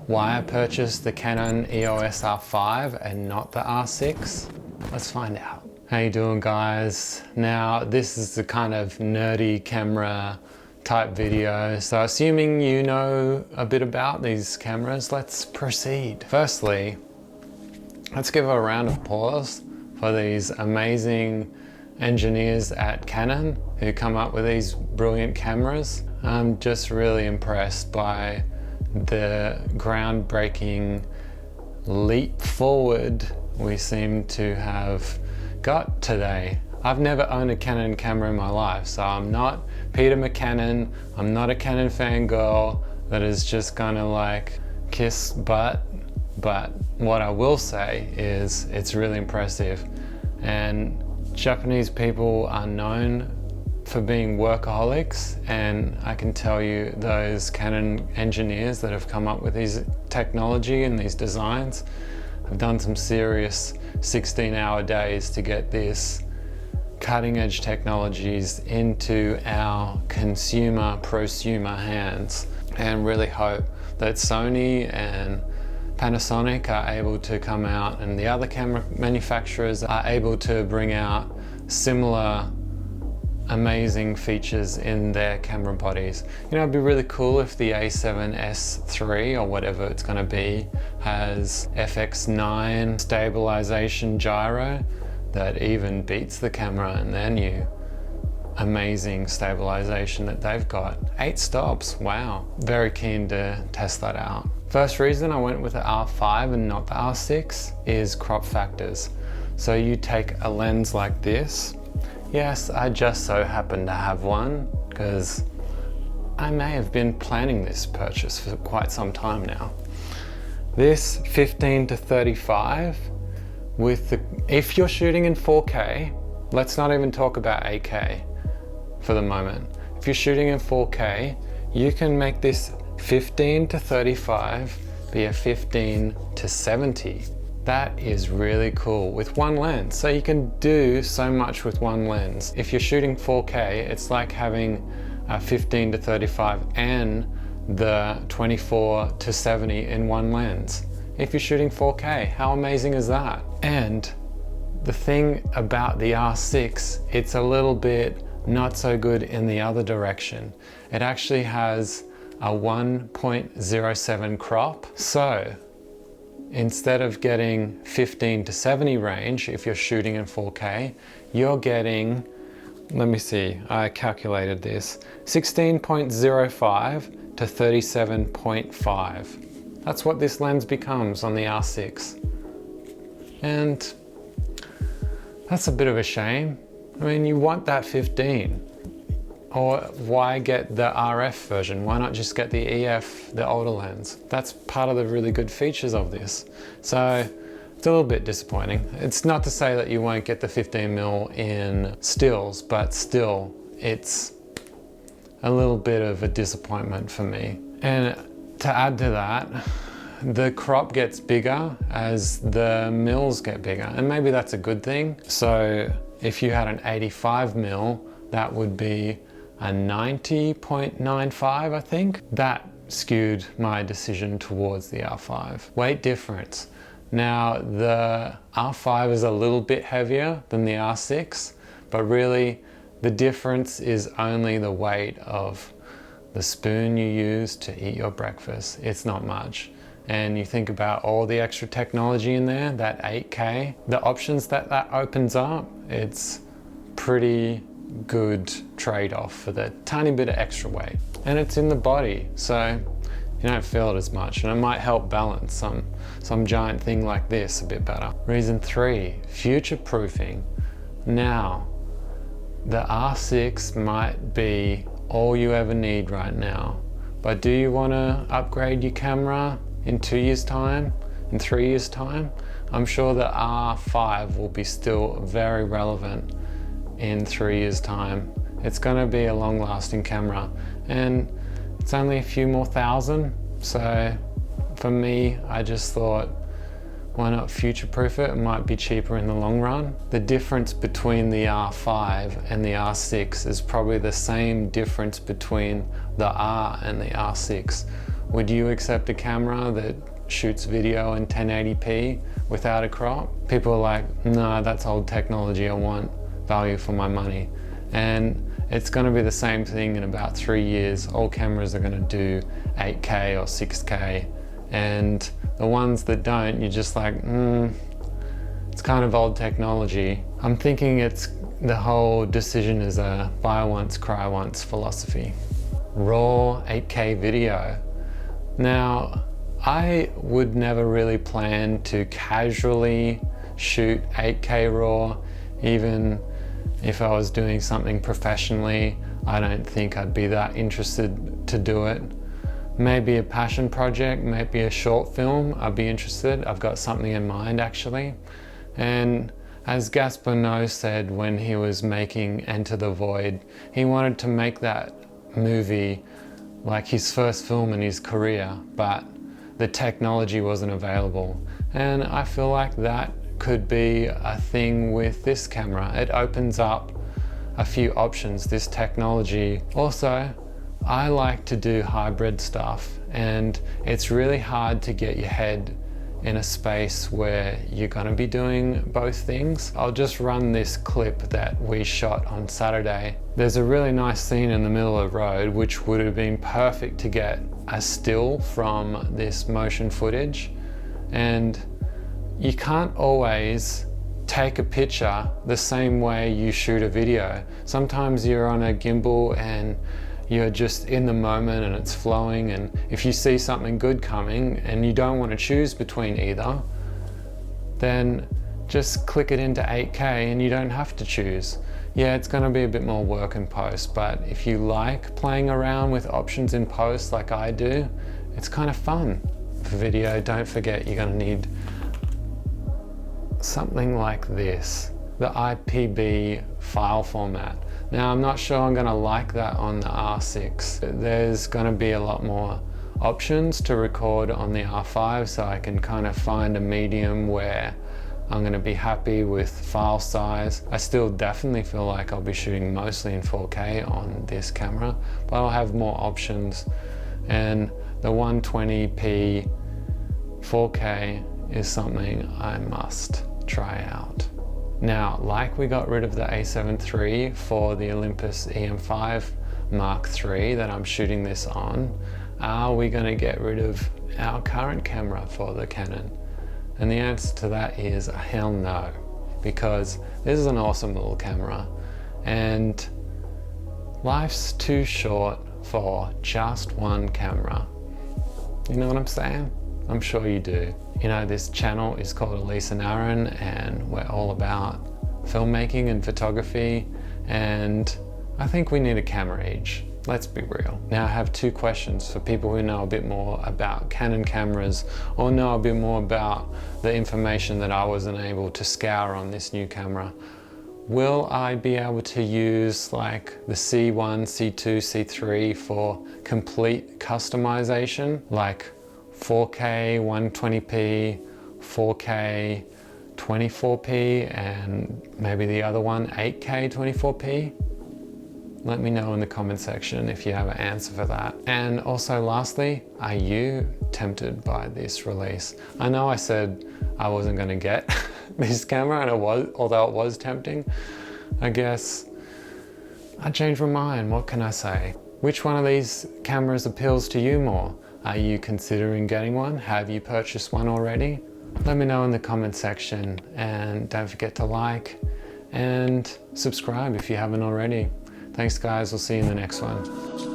Why I purchased the Canon EOS R5 and not the R6? Let's find out. How you doing, guys? Now, this is the kind of nerdy camera type video, so assuming you know a bit about these cameras, let's proceed. Firstly, let's give a round of applause for these amazing engineers at Canon who come up with these brilliant cameras. I'm just really impressed by the groundbreaking leap forward we seem to have got today. I've never owned a Canon camera in my life, so I'm not Peter McCannon, I'm not a Canon fangirl that is just gonna like kiss butt, but what I will say is it's really impressive. And Japanese people are known for being workaholics, and I can tell you those Canon engineers that have come up with these technology and these designs have done some serious 16-hour days to get this cutting edge technologies into our consumer, prosumer hands, and really hope that Sony and Panasonic are able to come out and the other camera manufacturers are able to bring out similar amazing features in their camera bodies. You know, it'd be really cool if the A7SIII or whatever it's going to be has FX9 stabilization gyro that even beats the camera and their new amazing stabilization that they've got. 8 stops, wow. Very keen to test that out. First reason I went with the R5 and not the R6 is crop factors. So you take a lens like this. Yes, I just so happen to have one because I may have been planning this purchase for quite some time now. This 15 to 35 with the, if you're shooting in 4K, let's not even talk about 8K for the moment. If you're shooting in 4K, you can make this 15 to 35 be a 15 to 70. That is really cool with one lens. So you can do so much with one lens. If you're shooting 4K, it's like having a 15 to 35 and the 24 to 70 in one lens. If you're shooting 4K, how amazing is that? And the thing about the R6, it's a little bit not so good in the other direction. It actually has a 1.07 crop. So instead of getting 15 to 70 range, if you're shooting in 4K, you're getting, let me see, I calculated this, 16.05 to 37.5. That's what this lens becomes on the R6. And that's a bit of a shame. I mean, you want that 15. Or why get the RF version? Why not just get the EF, the older lens? That's part of the really good features of this. So it's a little bit disappointing. It's not to say that you won't get the 15mm in stills, but still, it's a little bit of a disappointment for me. And to add to that, the crop gets bigger as the mils get bigger, and maybe that's a good thing. So if you had an 85mm, that would be a 90.95, I think. That skewed my decision towards the R5. Weight difference. Now, the R5 is a little bit heavier than the R6, but really the difference is only the weight of the spoon you use to eat your breakfast. It's not much. And you think about all the extra technology in there, that 8K, the options that that opens up, it's pretty good trade-off for the tiny bit of extra weight. And it's in the body, so you don't feel it as much, and it might help balance some giant thing like this a bit better. Reason 3, future-proofing. Now, the R6 might be all you ever need right now, but do you want to upgrade your camera in 2 years' time, in 3 years' time? I'm sure the R5 will be still very relevant in 3 years' time. It's going to be a long-lasting camera, and it's only a few more thousand. So for me, I just thought, why not future-proof it? It might be cheaper in the long run. The difference between the R5 and the R6 is probably the same difference between the R and the R6. Would you accept a camera that shoots video in 1080p without a crop? People are like, no, that's old technology, I want value for my money. And it's going to be the same thing in about 3 years. All cameras are going to do 8K or 6K, and the ones that don't, you're just like, it's kind of old technology. I'm thinking it's the whole decision is a buy once, cry once philosophy. Raw 8K video. Now, I would never really plan to casually shoot 8K raw, even if I was doing something professionally. I don't think I'd be that interested to do it. Maybe a passion project, maybe a short film, I'd be interested. I've got something in mind actually. And as Gaspar Noé said when he was making Enter the Void, he wanted to make that movie like his first film in his career, but the technology wasn't available. And I feel like that could be a thing with this camera. It opens up a few options, this technology. Also, I like to do hybrid stuff, and it's really hard to get your head in a space where you're gonna be doing both things. I'll just run this clip that we shot on Saturday. There's a really nice scene in the middle of the road which would have been perfect to get a still from this motion footage, and you can't always take a picture the same way you shoot a video. Sometimes you're on a gimbal and you're just in the moment and it's flowing, and if you see something good coming and you don't want to choose between either, then just click it into 8K and you don't have to choose. Yeah, it's going to be a bit more work in post, but if you like playing around with options in post like I do, it's kind of fun. For video, don't forget you're going to need something like this, the IPB file format. Now, I'm not sure I'm going to like that on the R6. There's going to be a lot more options to record on the R5, so I can kind of find a medium where I'm going to be happy with file size. I still definitely feel like I'll be shooting mostly in 4K on this camera, but I'll have more options, and the 120p 4K is something I must try out. Now, like we got rid of the A7 III for the Olympus EM5 Mark III that I'm shooting this on, are we going to get rid of our current camera for the Canon? And the answer to that is hell no, because this is an awesome little camera and life's too short for just one camera. You know what I'm saying? I'm sure you do. You know, this channel is called Elise and Aaron, and we're all about filmmaking and photography, and I think we need a camera each. Let's be real. Now, I have two questions for people who know a bit more about Canon cameras or know a bit more about the information that I wasn't able to scour on this new camera. Will I be able to use like the C1, C2, C3 for complete customization, like 4K 120p, 4K 24p, and maybe the other one 8K 24p? Let me know in the comment section if you have an answer for that. And also lastly, are you tempted by this release? I know I said I wasn't going to get this camera, and although it was tempting, I guess I changed my mind. What can I say? Which one of these cameras appeals to you more? Are you considering getting one? Have you purchased one already? Let me know in the comment section, and don't forget to like and subscribe if you haven't already. Thanks guys, we'll see you in the next one.